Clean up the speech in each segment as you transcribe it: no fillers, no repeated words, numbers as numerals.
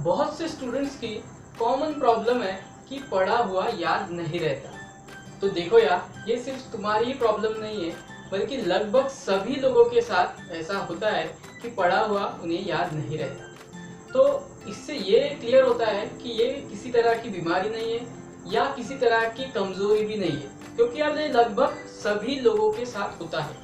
बहुत से स्टूडेंट्स की कॉमन प्रॉब्लम है कि पढ़ा हुआ याद नहीं रहता। तो देखो यार, ये सिर्फ तुम्हारी ही प्रॉब्लम नहीं है, बल्कि लगभग सभी लोगों के साथ ऐसा होता है कि पढ़ा हुआ उन्हें याद नहीं रहता। तो इससे ये क्लियर होता है कि ये किसी तरह की बीमारी नहीं है या किसी तरह की कमजोरी भी नहीं है, क्योंकि यार ये लगभग सभी लोगों के साथ होता है।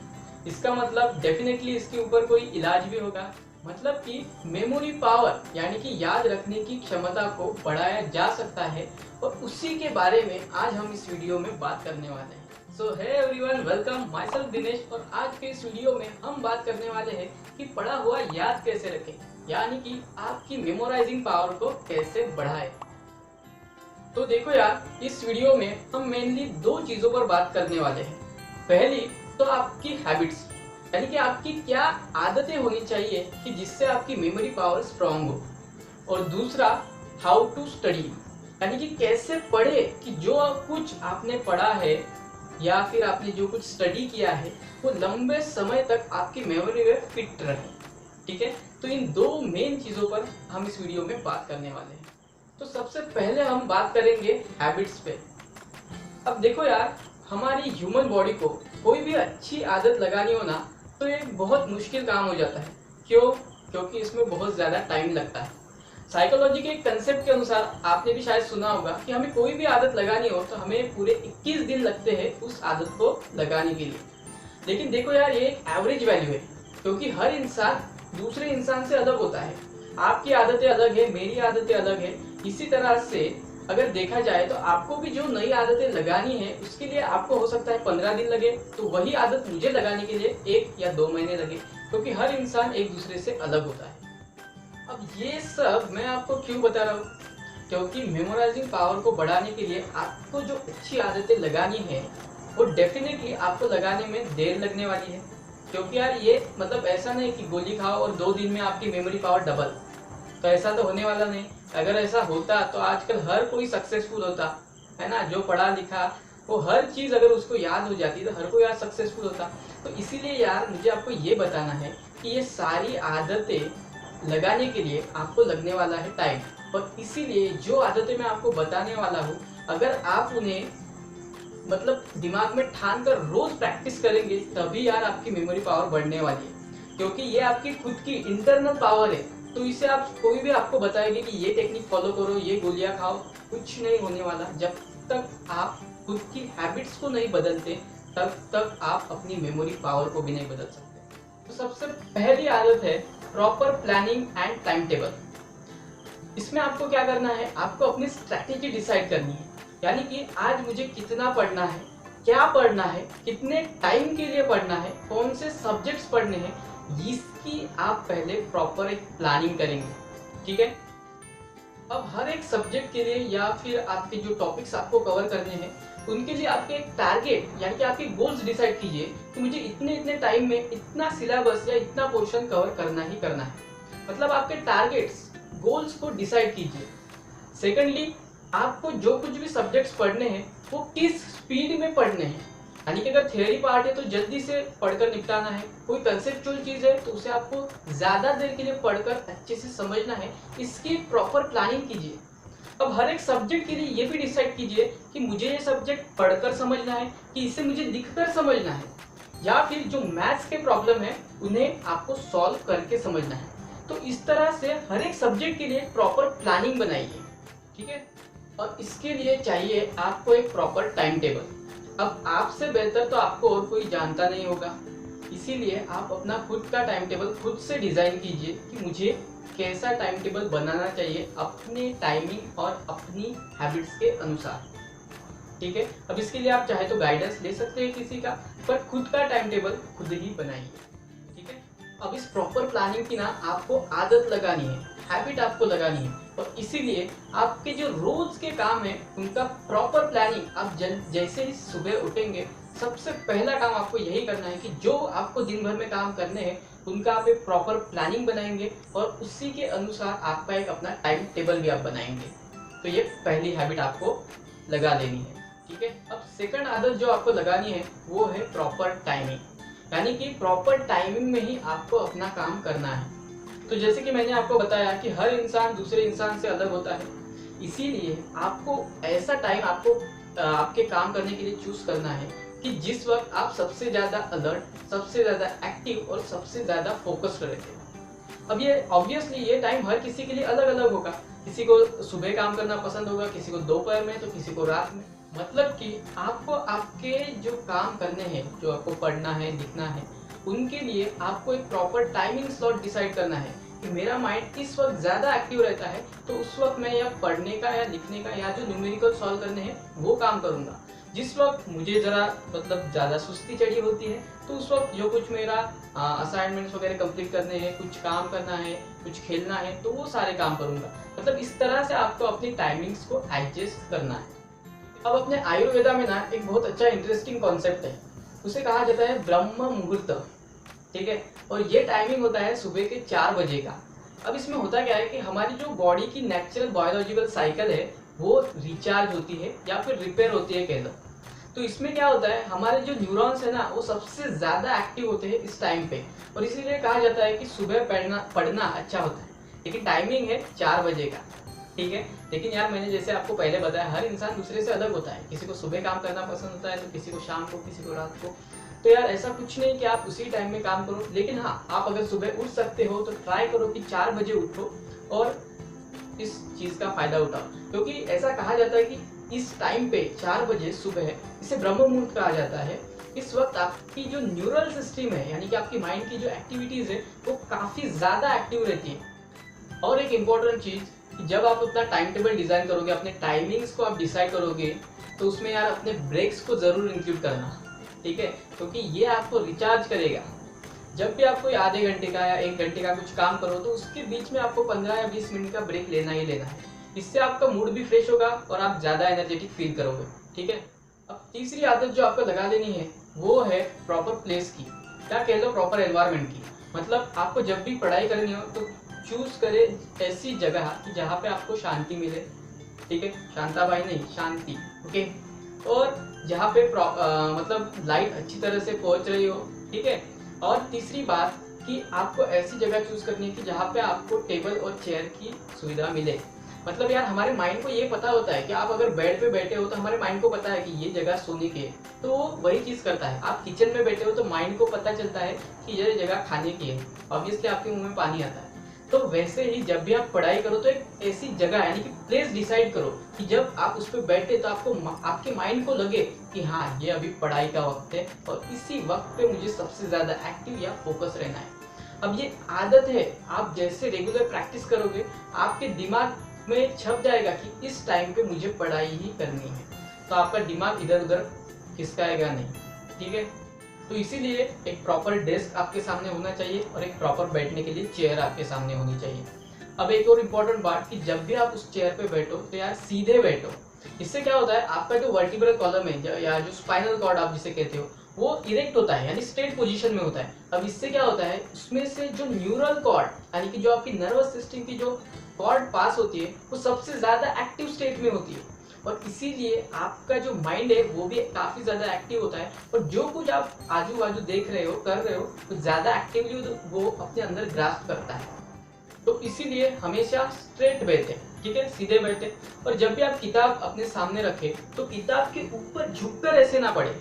इसका मतलब डेफिनेटली इसके ऊपर कोई इलाज भी होगा। मतलब कि मेमोरी पावर यानी कि याद रखने की क्षमता को बढ़ाया जा सकता है, और उसी के बारे में आज हम इस वीडियो में बात करने वाले हैं। So hey everyone, welcome, myself Dinesh. और आज के इस वीडियो में हम बात करने वाले हैं कि पढ़ा हुआ याद कैसे रखें, यानी कि आपकी मेमोराइजिंग पावर को कैसे बढ़ाएं। तो देखो यार, इस वीडियो में हम मेनली दो चीजों पर बात करने वाले हैं। पहली तो आपकी हैबिट्स, यानी कि आपकी क्या आदतें होनी चाहिए कि जिससे आपकी मेमोरी पावर स्ट्रांग हो, और दूसरा हाउ टू स्टडी, यानी कि कैसे पढ़े कि जो कुछ आपने पढ़ा है या फिर आपने जो कुछ स्टडी किया है वो लंबे समय तक आपकी मेमोरी में फिट रहे। ठीक है, तो इन दो मेन चीज़ों पर हम इस वीडियो में बात करने वाले हैं। तो सबसे पहले हम बात करेंगे हैबिट्स पे। अब देखो यार, हमारी ह्यूमन बॉडी को कोई भी अच्छी आदत लगानी हो ना, तो एक बहुत मुश्किल काम हो जाता है। क्यों? क्योंकि इसमें बहुत ज़्यादा टाइम लगता है। साइकोलॉजी के एक कंसेप्ट के अनुसार आपने भी शायद सुना होगा कि हमें कोई भी आदत लगानी हो तो हमें पूरे 21 दिन लगते हैं उस आदत को लगाने के लिए। लेकिन देखो यार, ये एक एवरेज वैल्यू है, क्योंकि हर इंसान दूसरे इंसान से अलग होता है। आपकी आदतें अलग है, मेरी आदतें अलग है। इसी तरह से अगर देखा जाए तो आपको भी जो नई आदतें लगानी है उसके लिए आपको हो सकता है 15 दिन लगे, तो वही आदत मुझे लगाने के लिए 1 या 2 महीने लगे, क्योंकि हर इंसान एक दूसरे से अलग होता है। अब ये सब मैं आपको क्यों बता रहा हूँ? क्योंकि मेमोराइजिंग पावर को बढ़ाने के लिए आपको जो अच्छी आदतें लगानी है वो डेफिनेटली आपको लगाने में देर लगने वाली है। क्योंकि यार ये मतलब ऐसा नहीं कि गोली खाओ और 2 दिन में आपकी मेमोरी पावर डबल, तो ऐसा तो होने वाला नहीं। अगर ऐसा होता तो आजकल हर कोई सक्सेसफुल होता है ना। जो पढ़ा लिखा वो हर चीज़ अगर उसको याद हो जाती तो हर कोई यार सक्सेसफुल होता। तो इसीलिए यार मुझे आपको ये बताना है कि ये सारी आदतें लगाने के लिए आपको लगने वाला है टाइम, और इसीलिए जो आदतें मैं आपको बताने वाला हूँ, अगर आप उन्हें मतलब दिमाग में ठान कर रोज प्रैक्टिस करेंगे तभी यार आपकी मेमोरी पावर बढ़ने वाली है। क्योंकि ये आपकी खुद की इंटरनल पावर है। तो इसे आप कोई भी आपको बताएगी कि ये टेक्निक फॉलो करो, ये गोलियां खाओ, कुछ नहीं होने वाला। जब तक आप खुद की हैबिट्स को नहीं बदलते तब तक आप अपनी मेमोरी पावर को भी नहीं बदल सकते। तो सबसे पहली आदत है proper planning and time table. इसमें आपको क्या करना है, आपको अपनी स्ट्रैटेजी डिसाइड करनी है। यानी कि आज मुझे कितना पढ़ना है, क्या पढ़ना है, कितने टाइम के लिए पढ़ना है, कौन से सब्जेक्ट्स पढ़ने हैं, इसकी आप पहले प्रॉपर एक प्लानिंग करेंगे। ठीक है, अब हर एक सब्जेक्ट के लिए या फिर आपके जो टॉपिक्स आपको कवर करने हैं उनके लिए आपके एक टारगेट यानी कि आपके गोल्स डिसाइड कीजिए कि मुझे इतने इतने टाइम में इतना सिलेबस या इतना पोर्शन कवर करना ही करना है। मतलब आपके टारगेट्स, गोल्स को डिसाइड कीजिए। सेकेंडली, आपको जो कुछ भी सब्जेक्ट्स पढ़ने हैं वो किस स्पीड में पढ़ने हैं। यानी कि अगर थियोरी पार्ट है तो जल्दी से पढ़कर निपटाना है, कोई कंसेप्चुअल चीज़ है तो उसे आपको ज़्यादा देर के लिए पढ़कर अच्छे से समझना है। इसकी प्रॉपर प्लानिंग कीजिए। अब हर एक सब्जेक्ट के लिए ये भी डिसाइड कीजिए कि मुझे ये सब्जेक्ट पढ़कर समझना है कि इसे मुझे लिखकर समझना है, या फिर जो मैथ्स के प्रॉब्लम है उन्हें आपको सॉल्व करके समझना है। तो इस तरह से हर एक सब्जेक्ट के लिए प्रॉपर प्लानिंग बनाइए। ठीक है, और इसके लिए चाहिए आपको एक प्रॉपर टाइम टेबल। अब आपसे बेहतर तो आपको और कोई जानता नहीं होगा, इसीलिए आप अपना खुद का टाइम टेबल खुद से डिज़ाइन कीजिए कि मुझे कैसा टाइम टेबल बनाना चाहिए अपने टाइमिंग और अपनी हैबिट्स के अनुसार। ठीक है, अब इसके लिए आप चाहे तो गाइडेंस ले सकते हैं किसी का, पर खुद का टाइम टेबल खुद ही बनाइए। ठीक है, अब इस प्रॉपर प्लानिंग की ना आपको आदत लगानी है, हैबिट आपको लगानी है, और इसीलिए आपके जो रोज के काम है उनका प्रॉपर प्लानिंग आप जैसे ही सुबह उठेंगे सबसे पहला काम आपको यही करना है कि जो आपको दिन भर में काम करने हैं उनका आप एक प्रॉपर प्लानिंग बनाएंगे, और उसी के अनुसार आपका एक अपना टाइम टेबल भी आप बनाएंगे। तो ये पहली हैबिट आपको लगा लेनी है। ठीक है, अब सेकंड आदत जो आपको लगानी है वो है प्रॉपर टाइमिंग, यानी कि प्रॉपर टाइमिंग में ही आपको अपना काम करना है। तो जैसे कि मैंने आपको बताया कि हर इंसान दूसरे इंसान से अलग होता है, इसीलिए आपको ऐसा टाइम आपके काम करने के लिए चूज करना है कि जिस वक्त आप सबसे ज़्यादा अलर्ट, सबसे ज़्यादा एक्टिव और सबसे ज़्यादा फोकस्ड रहते हैं। अब ये ऑब्वियसली ये टाइम हर किसी के लिए अलग अलग होगा। किसी को सुबह काम करना पसंद होगा, किसी को दोपहर में, तो किसी को रात में। मतलब कि आपको आपके जो काम करने हैं, जो आपको पढ़ना है, लिखना है, उनके लिए आपको एक प्रॉपर टाइमिंग स्लॉट डिसाइड करना है कि मेरा माइंड इस वक्त ज़्यादा एक्टिव रहता है, तो उस वक्त मैं या पढ़ने का या लिखने का या जो न्यूमेरिकल सॉल्व करने हैं वो काम करूँगा। जिस वक्त मुझे ज़रा मतलब ज़्यादा सुस्ती चढ़ी होती है, तो उस वक्त जो कुछ मेरा असाइनमेंट्स वगैरह कंप्लीट करने हैं, कुछ काम करना है, कुछ खेलना है, तो वो सारे काम करूँगा। मतलब इस तरह से आपको अपनी टाइमिंग्स को एडजस्ट करना है। अब अपने आयुर्वेदा में ना एक बहुत अच्छा इंटरेस्टिंग कॉन्सेप्ट है, उसे कहा जाता है ब्रह्म मुहूर्त। ठीक है, और ये टाइमिंग होता है सुबह के 4 बजे का। अब इसमें होता क्या है कि हमारी जो बॉडी की नेचुरल बायोलॉजिकल साइकिल है वो रिचार्ज होती है या फिर रिपेयर होती है कह लो। तो इसमें क्या होता है, हमारे जो न्यूरॉन्स है ना वो सबसे ज़्यादा एक्टिव होते हैं इस टाइम पे, और इसीलिए कहा जाता है कि सुबह पढ़ना अच्छा होता है। लेकिन टाइमिंग है 4 बजे का। ठीक है, लेकिन यार मैंने जैसे आपको पहले बताया, हर इंसान दूसरे से अलग होता है। किसी को सुबह काम करना पसंद होता है, तो किसी को शाम को, किसी को रात को। तो यार ऐसा कुछ नहीं कि आप उसी टाइम में काम करो, लेकिन हाँ, आप अगर सुबह उठ सकते हो तो ट्राई करो कि 4 बजे उठो और इस चीज़ का फायदा उठाओ। क्योंकि ऐसा कहा जाता है कि इस टाइम पे 4 बजे सुबह, इसे ब्रह्म मुहूर्त कहा जाता है। इस वक्त आपकी जो न्यूरल सिस्टम है, यानी कि आपकी माइंड की जो एक्टिविटीज़ है वो काफ़ी ज़्यादा एक्टिव रहती है। और एक इम्पॉर्टेंट चीज़, जब आप अपना टाइम टेबल डिज़ाइन करोगे, अपने टाइमिंग्स को आप डिसाइड करोगे, तो उसमें यार अपने ब्रेक्स को ज़रूर इंक्लूड करना। ठीक है, क्योंकि ये आपको रिचार्ज करेगा। जब भी आप कोई आधे घंटे का या 1 घंटे का कुछ काम करो, तो उसके बीच में आपको 15 या 20 मिनट का ब्रेक लेना ही लेना है। इससे आपका मूड भी फ्रेश होगा और आप ज़्यादा एनर्जेटिक फील करोगे। ठीक है, अब तीसरी आदत जो आपको लगा लेनी है वो है प्रॉपर प्लेस की, क्या कह लो प्रॉपर एनवायरनमेंट की। मतलब आपको जब भी पढ़ाई करनी हो तो चूज करें ऐसी जगह कि जहाँ पे आपको शांति मिले। ठीक है, शांताबाई नहीं, शांति। ओके, और जहाँ पे मतलब लाइट अच्छी तरह से पहुँच रही हो। ठीक है, और तीसरी बात कि आपको ऐसी जगह चूज करनी है कि जहाँ पे आपको टेबल और चेयर की सुविधा मिले। मतलब यार हमारे माइंड को ये पता होता है कि आप अगर बेड पे बैठे हो तो हमारे माइंड को पता है कि ये जगह सोने की है, तो वो वही चीज़ करता है। आप किचन में बैठे हो तो माइंड को पता चलता है कि ये जगह खाने की है, ऑब्वियसली आपके मुंह में पानी आता है। तो वैसे ही जब भी आप पढ़ाई करो तो एक ऐसी जगह यानी कि प्लेस डिसाइड करो कि जब आप उस पर बैठे तो आपके माइंड को लगे कि हाँ ये अभी पढ़ाई का वक्त है और इसी वक्त पे मुझे सबसे ज़्यादा एक्टिव या फोकस रहना है। अब ये आदत है, आप जैसे रेगुलर प्रैक्टिस करोगे आपके दिमाग में छप जाएगा कि इस टाइम पे मुझे पढ़ाई ही करनी है, तो आपका दिमाग इधर उधर खिसकाएगा नहीं। ठीक है, तो इसीलिए एक प्रॉपर डेस्क आपके सामने होना चाहिए और एक प्रॉपर बैठने के लिए चेयर आपके सामने होनी चाहिए। अब एक और इम्पोर्टेंट बात कि जब भी आप उस चेयर पे बैठो तो यार सीधे बैठो। इससे क्या होता है, आपका जो वर्टिब्रल कॉलम है या जो स्पाइनल कॉर्ड आप जिसे कहते हो वो इरेक्ट होता है, यानी स्ट्रेट पोजीशन में होता है। अब इससे क्या होता है, उसमें से जो न्यूरल कॉर्ड यानी कि जो आपकी नर्वस सिस्टम की जो कॉर्ड पास होती है वो सबसे ज़्यादा एक्टिव स्टेट में होती है, और इसीलिए आपका जो माइंड है वो भी काफ़ी ज़्यादा एक्टिव होता है, और जो कुछ आप आजू बाजू देख रहे हो, कर रहे हो, तो ज़्यादा एक्टिवली वो अपने अंदर ग्रास्प करता है। तो इसीलिए हमेशा स्ट्रेट बैठे, ठीक है, सीधे बैठे। और जब भी आप किताब अपने सामने रखें तो किताब के ऊपर झुककर ऐसे ना पढ़े,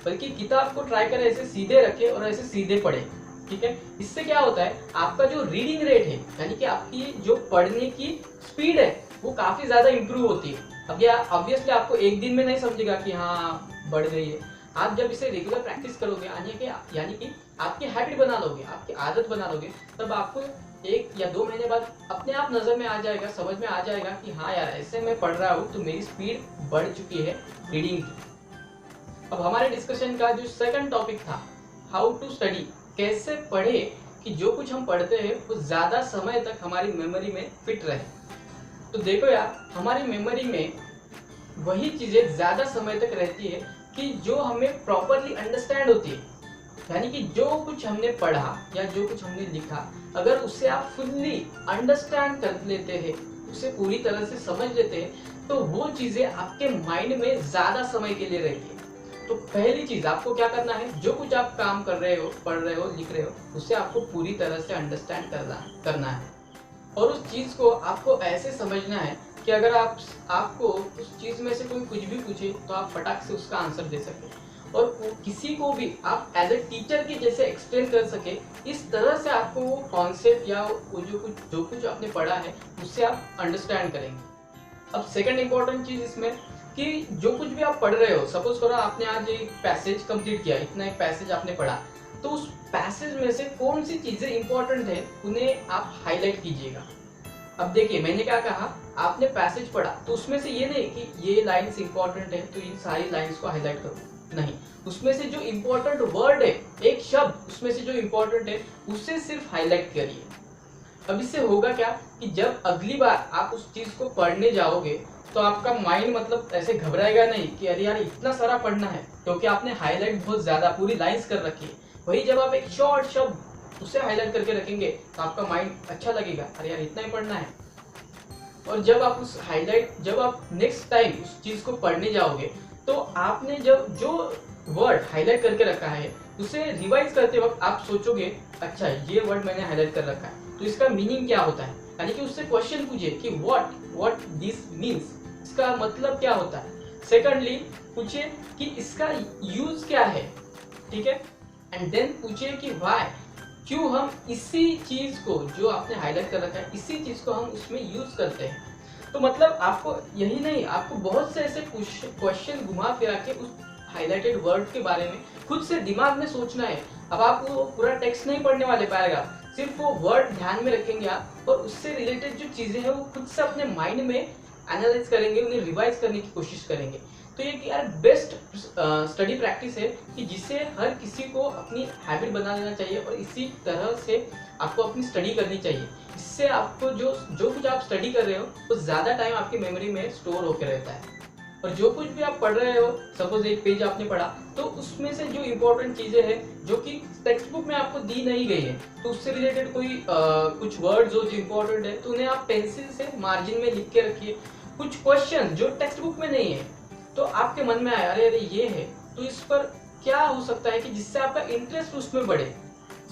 बल्कि किताब को ट्राई करें ऐसे सीधे रखें और ऐसे सीधे पढ़े। ठीक है, इससे क्या होता है, आपका जो रीडिंग रेट है यानी कि आपकी जो पढ़ने की स्पीड है वो काफ़ी ज़्यादा इंप्रूव होती है। अब ये ऑब्वियसली आपको एक दिन में नहीं समझेगा कि हाँ बढ़ गई है। आप जब इसे रेगुलर प्रैक्टिस करोगे यानी कि आपकी हैबिट बना लोगे, आपकी आदत बना लोगे, तब आपको 1 या 2 महीने बाद अपने आप नज़र में आ जाएगा, समझ में आ जाएगा कि हाँ यार ऐसे मैं पढ़ रहा हूँ तो मेरी स्पीड बढ़ चुकी है रीडिंग की। अब हमारे डिस्कशन का जो सेकंड टॉपिक था, हाउ टू स्टडी, कैसे पढ़े कि जो कुछ हम पढ़ते हैं वो ज़्यादा समय तक हमारी मेमोरी में फिट रहे। तो देखो यार, हमारी मेमोरी में वही चीज़ें ज़्यादा समय तक रहती है कि जो हमें प्रॉपरली अंडरस्टैंड होती है। यानी कि जो कुछ हमने पढ़ा या जो कुछ हमने लिखा, अगर उसे आप फुल्ली अंडरस्टैंड कर लेते हैं, उसे पूरी तरह से समझ लेते हैं, तो वो चीज़ें आपके माइंड में ज़्यादा समय के लिए रहती है। तो पहली चीज आपको क्या करना है, जो कुछ आप काम कर रहे हो, पढ़ रहे हो, लिख रहे हो, उसे आपको पूरी तरह से अंडरस्टैंड करना है। और उस चीज को आपको ऐसे समझना है कि अगर आपको उस चीज में से कोई कुछ भी पूछे तो आप फटाक से उसका आंसर दे सके, और किसी को भी आप एज ए टीचर के जैसे एक्सप्लेन कर सके। इस तरह से आपको वो कॉन्सेप्ट या वो जो कुछ आपने पढ़ा है उससे आप अंडरस्टैंड करेंगे। अब सेकंड इंपॉर्टेंट चीज इसमें कि जो कुछ भी आप पढ़ रहे हो, सपोज करो आपने आज एक पैसेज कंप्लीट किया, इतना एक पैसेज आपने पढ़ा, तो उस पैसेज में से कौन सी चीजें इंपॉर्टेंट है उन्हें आप हाईलाइट कीजिएगा। अब देखिए मैंने क्या कहा, आपने पैसेज पढ़ा तो उसमें से ये नहीं कि ये लाइंस इंपॉर्टेंट है तो इन सारी लाइंस को हाईलाइट करो, नहीं, उसमें से जो इंपॉर्टेंट वर्ड है, एक शब्द उसमें से जो इंपॉर्टेंट है उसे सिर्फ हाईलाइट करिए। अब इससे होगा क्या कि जब अगली बार आप उस चीज को पढ़ने जाओगे तो आपका माइंड मतलब ऐसे घबराएगा नहीं कि अरे यार इतना सारा पढ़ना है, क्योंकि आपने हाईलाइट बहुत ज्यादा पूरी लाइंस कर रखी है। वही जब आप एक शॉर्ट शब्द उसे हाईलाइट करके रखेंगे तो आपका माइंड अच्छा लगेगा, अरे यार इतना ही पढ़ना है। और जब आप नेक्स्ट टाइम उस चीज को पढ़ने जाओगे तो आपने जब जो वर्ड हाईलाइट करके रखा है उसे रिवाइज करते वक्त आप सोचोगे, अच्छा ये वर्ड मैंने हाईलाइट कर रखा है तो इसका मीनिंग क्या होता है, यानी कि उससे क्वेश्चन पूछिए कि व्हाट दिस मीन्स, इसका मतलब क्या होता है। सेकंडली पूछिए कि इसका यूज क्या है, ठीक है, एंड देन पूछिए कि व्हाई, क्यों हम इसी चीज को जो आपने हाईलाइट कर रखा है इसी चीज को हम उसमें यूज करते हैं। तो मतलब आपको यही नहीं, आपको बहुत से ऐसे क्वेश्चन घुमा फिरा के उस हाईलाइटेड वर्ड के बारे में खुद से दिमाग में सोचना है। अब आप वो पूरा टेक्स्ट नहीं पढ़ने वाले पाएगा, सिर्फ वो वर्ड ध्यान में रखेंगे आप, और उससे रिलेटेड जो चीजें हैं वो खुद से अपने माइंड में एनालाइज करेंगे, उन्हें रिवाइज करने की कोशिश करेंगे। तो ये यार बेस्ट स्टडी प्रैक्टिस है कि जिसे हर किसी को अपनी हैबिट बना लेना चाहिए, और इसी तरह से आपको अपनी स्टडी करनी चाहिए। इससे आपको जो कुछ आप स्टडी कर रहे हो वो ज़्यादा टाइम आपकी मेमोरी में स्टोर होकर रहता है। और जो कुछ भी आप पढ़ रहे हो, सपोज एक पेज आपने पढ़ा तो उसमें से जो इम्पोर्टेंट चीज़ें हैं जो कि टेक्स्ट बुक में आपको दी नहीं गई है, तो उससे रिलेटेड कोई कुछ वर्ड्स हो जो इम्पोर्टेंट है तो उन्हें आप पेंसिल से मार्जिन में लिख के रखिए। कुछ क्वेश्चन जो टेक्स्ट बुक में नहीं है तो आपके मन में आया अरे अरे ये है, तो इस पर क्या हो सकता है कि जिससे आपका इंटरेस्ट उसमें बढ़े।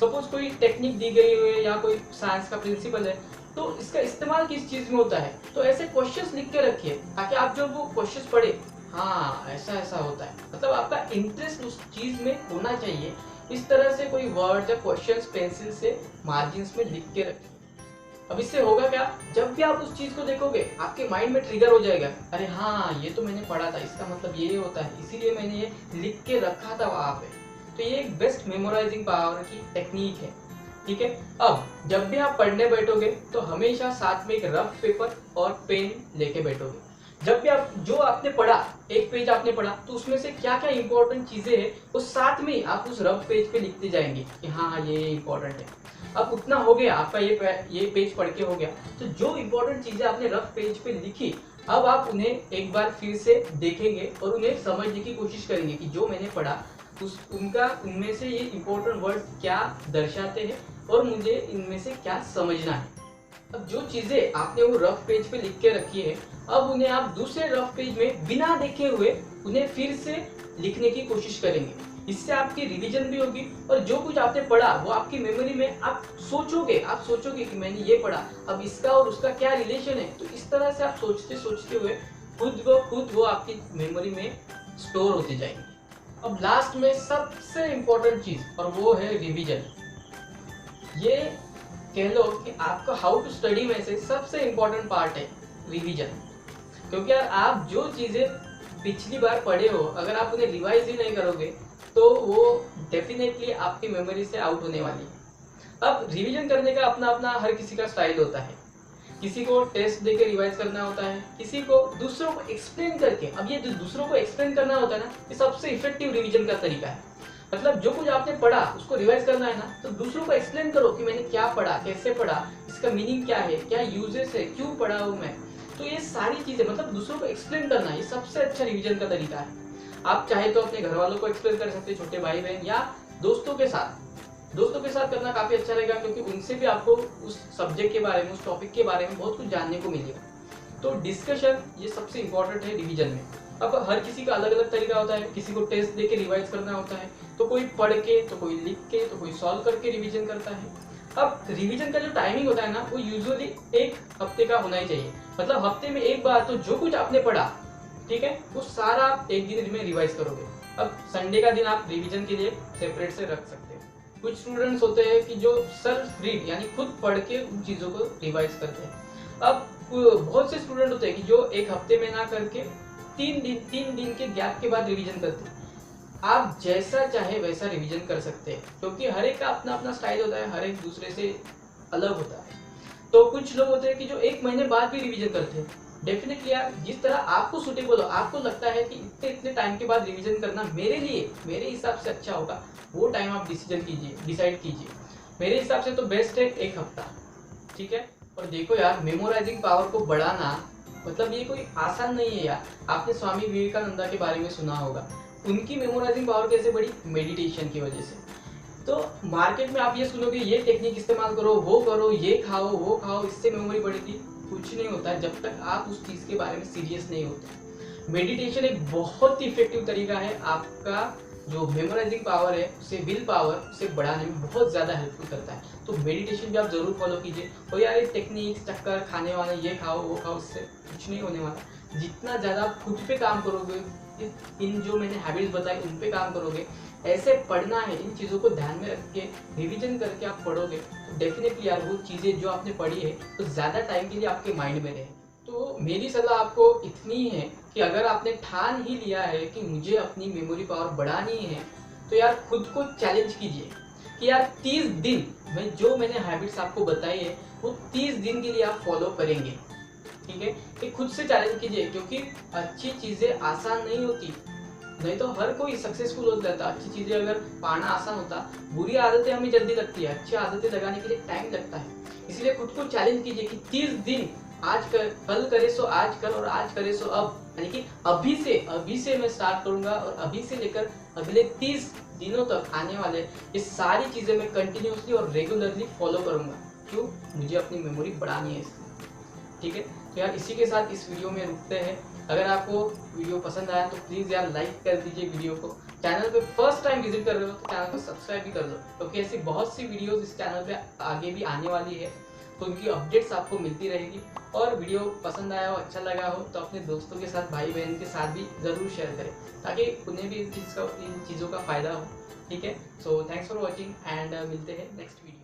सपोज कोई टेक्निक दी गई है या कोई साइंस का प्रिंसिपल है तो इसका इस्तेमाल किस चीज में होता है, तो ऐसे क्वेश्चंस लिख के रखिए ताकि आप जब वो क्वेश्चंस पढ़े, हाँ ऐसा ऐसा होता है, मतलब आपका इंटरेस्ट उस चीज में होना चाहिए। इस तरह से कोई वर्ड या क्वेश्चंस पेंसिल से मार्जिन्स में लिख के रखिए। अब इससे होगा क्या, जब भी आप उस चीज को देखोगे आपके माइंड में ट्रिगर हो जाएगा, अरे हाँ ये तो मैंने पढ़ा था, इसका मतलब ये होता है, इसीलिए मैंने ये लिख के रखा था वहां पे। तो ये एक बेस्ट मेमोराइजिंग पावर की टेक्निक है, ठीक है। अब जब भी आप पढ़ने बैठोगे तो हमेशा साथ में एक रफ पेपर और पेन लेके बैठोगे। जब भी आप जो आपने पढ़ा, एक पेज आपने पढ़ा तो उसमें से क्या क्या इंपॉर्टेंट चीजें हैं वो साथ में आप उस रफ पेज पे लिखते जाएंगे कि हाँ ये इंपॉर्टेंट है। अब उतना हो गया आपका, ये पेज पढ़ के हो गया, तो जो इंपॉर्टेंट चीजें आपने रफ पेज पे लिखी अब आप उन्हें एक बार फिर से देखेंगे और उन्हें समझने की कोशिश करेंगे कि जो मैंने पढ़ा उनमें से ये इंपॉर्टेंट वर्ड क्या दर्शाते हैं और मुझे इनमें से क्या समझना है। अब जो चीजें आपने वो रफ पेज पे लिख के रखी है अब उन्हें आप दूसरे रफ पेज में बिना देखे हुए उन्हें फिर से लिखने की कोशिश करेंगे। इससे आपकी रिवीजन भी होगी और जो कुछ आपने पढ़ा वो आपकी मेमोरी में आप सोचोगे कि मैंने ये पढ़ा, अब इसका और उसका क्या रिलेशन है। तो इस तरह से आप सोचते हुए खुद वो आपकी मेमोरी में स्टोर होती जाएंगे। अब लास्ट में सबसे इम्पोर्टेंट चीज और वो है रिवीजन। ये कह लो कि आपका हाउ टू स्टडी में से सबसे इम्पोर्टेंट पार्ट है रिवीजन, क्योंकि यार आप जो चीजें पिछली बार पढ़े हो अगर आप उन्हें रिवाइज ही नहीं करोगे तो वो डेफिनेटली आपकी मेमोरी से आउट होने वाली है। अब रिवीजन करने का अपना अपना हर किसी का स्टाइल होता है, किसी को टेस्ट देके रिवाइज करना होता है, किसी को दूसरों को एक्सप्लेन करके। अब ये जो दूसरों को एक्सप्लेन करना होता है ना, ये सबसे इफेक्टिव रिवीजन का तरीका है। मतलब जो कुछ आपने पढ़ा उसको रिवाइज करना है ना, तो दूसरों को एक्सप्लेन करो कि मैंने क्या पढ़ा, कैसे पढ़ा, इसका मीनिंग क्या है, क्या यूजेस है, क्यों पढ़ा हूँ मैं। तो ये सारी चीजें मतलब दूसरों को एक्सप्लेन करना ये सबसे अच्छा रिवीजन का तरीका है। आप चाहे तो अपने घर वालों को एक्सप्लेन कर सकते हैं, छोटे भाई बहन, या दोस्तों के साथ करना काफी अच्छा रहेगा, क्योंकि उनसे भी आपको उस सब्जेक्ट के बारे में, उस टॉपिक के बारे में बहुत कुछ जानने को मिलेगा। तो डिस्कशन ये सबसे इंपॉर्टेंट है रिवीजन में। अब हर किसी का अलग अलग तरीका होता है, किसी को टेस्ट दे के रिवाइज करना होता है, तो कोई पढ़ के, तो कोई लिख के, तो कोई सॉल्व करके रिवीजन करता है। अब रिवीजन का जो टाइमिंग होता है ना, वो यूजुअली 1 हफ्ते का होना ही चाहिए। मतलब हफ्ते में एक बार तो जो कुछ आपने पढ़ा, ठीक है, वो सारा आप एक दिन में रिवाइज करोगे। अब संडे का दिन आप रिवीजन के लिए सेपरेट से रख सकते हैं। कुछ स्टूडेंट्स होते हैं कि जो सेल्फ रीड यानी खुद पढ़ के उन चीज़ों को रिवाइज करते हैं। अब बहुत से स्टूडेंट होते हैं कि जो एक हफ्ते में ना करके 3 दिन के गैप के बाद रिवीजन करते हैं। आप जैसा चाहे वैसा रिवीजन कर सकते हैं, क्योंकि हर एक का अपना अपना स्टाइल होता है, हर एक दूसरे से अलग होता है। तो कुछ लोग होते हैं कि जो 1 महीने बाद भी रिवीजन करते हैं। डेफिनेटली यार, जिस तरह आपको सूटेबल हो, आपको लगता है कि इतने टाइम के बाद रिवीजन करना मेरे लिए, मेरे हिसाब से अच्छा होगा, वो टाइम आप डिसाइड कीजिए। मेरे हिसाब से तो बेस्ट है 1 हफ्ता, ठीक है। और देखो यार, मेमोराइजिंग पावर को बढ़ाना मतलब ये कोई आसान नहीं है यार। आपने स्वामी विवेकानंद के बारे में सुना होगा, उनकी मेमोराइजिंग पावर कैसे बढ़ी? मेडिटेशन की वजह से। तो मार्केट में आप ये सुनोगे, ये टेक्निक इस्तेमाल करो, वो करो, ये खाओ, वो खाओ, इससे मेमोरी बढ़ेगी। कुछ नहीं होता है जब तक आप उस चीज़ के बारे में सीरियस नहीं होते। मेडिटेशन एक बहुत ही इफेक्टिव तरीका है, आपका जो मेमोराइजिंग पावर है, उसे विल पावर उसे बढ़ाने में बहुत ज़्यादा हेल्पफुल करता है। तो मेडिटेशन भी आप ज़रूर फॉलो कीजिए। और यार, ये टेक्निक, चक्कर, खाने वाले, ये खाओ, वो खाओ, उससे कुछ नहीं होने वाला। जितना ज़्यादा आप खुद पे काम करोगे, इन जो मैंने हैबिट्स बताई उन पे काम करोगे, ऐसे पढ़ना है, इन चीज़ों को ध्यान में रख के रिविजन करके आप पढ़ोगे, तो डेफिनेटली यार वो चीज़ें जो आपने पढ़ी है तो ज़्यादा टाइम के लिए आपके माइंड में रहे। तो मेरी सलाह आपको इतनी ही है कि अगर आपने ठान ही लिया है कि मुझे अपनी मेमोरी पावर बढ़ानी है, तो यार खुद को चैलेंज कीजिए कि यार 30 दिन में जो मैंने हैबिट्स आपको बताई है वो 30 दिन के लिए आप फॉलो करेंगे, ठीक है। ये खुद से चैलेंज कीजिए, क्योंकि अच्छी चीज़ें आसान नहीं होती, नहीं तो हर कोई सक्सेसफुल हो जाता। अच्छी चीज़ें अगर पाना आसान होता, बुरी आदतें हमें जल्दी लगती है, अच्छी आदतें लगाने के लिए टाइम लगता है। इसलिए खुद को चैलेंज कीजिए कि 30 दिन आज कर, कल करे सो आज कर, और आज करे सो अब, यानी कि अभी से मैं स्टार्ट करूंगा, और अभी से लेकर अगले 30 दिनों तक आने वाले ये सारी चीज़ें मैं कंटिन्यूसली और रेगुलरली फॉलो करूंगा। क्यों? मुझे अपनी मेमोरी बढ़ानी है इसलिए, ठीक है। तो यार, इसी के साथ इस वीडियो में रुकते हैं। अगर आपको वीडियो पसंद आया तो प्लीज़ यार लाइक कर दीजिए वीडियो को। चैनल पे फर्स्ट टाइम विजिट कर रहे हो तो चैनल को सब्सक्राइब भी कर दो, क्योंकि ऐसी बहुत सी वीडियोस इस चैनल पे आगे भी आने वाली है, तो उनकी अपडेट्स आपको मिलती रहेगी। और वीडियो पसंद आया हो, अच्छा लगा हो, तो अपने दोस्तों के साथ, भाई बहन के साथ भी ज़रूर शेयर करें, ताकि उन्हें भी इन चीज़ों का फ़ायदा हो, ठीक है। So thanks for watching and मिलते हैं नेक्स्ट वीडियो।